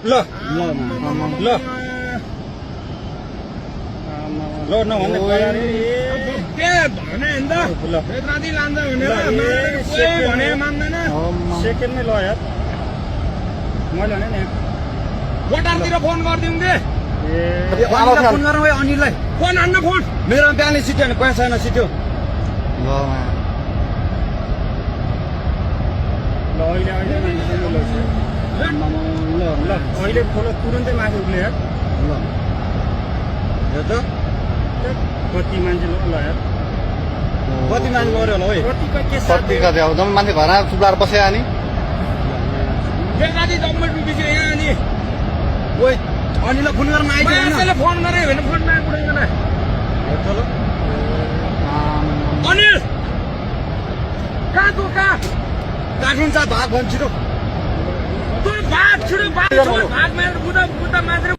ल ल ल नभन्ने के भने नि त ल राति लान्छ भनेर भने मान्दैन सेकेन्डमै ल यार मैले भने नि बटारतिर फोन गरिदिउँ के फोन गरौँ है अनिललाई फोन हान्न फोन मेरो बिहानै सिट्यो भने पैसा छैन सिट्यो ल अहिले ल अहिले खोलो तुरन्तै माथि उक्ले यार कति मान्छे ल यार कति मान्छे गऱ्यो होला है कतिको के कति कति अब जम्मै मान्छे घरमा चुप्लाएर बसे अनि बेलाति जम्मै डुबिसक्यो यहाँ अनि ओइ अनिललाई फोन गर्न आइदियो मान्छेले फोन गरे भने फोन नआइपुग्दैन अनिल कहाँ तँ कहाँ काठिन्छ भाग भन्छ छिटो तँ भाग छिटो भाग मात्र बुझ्दा मात्र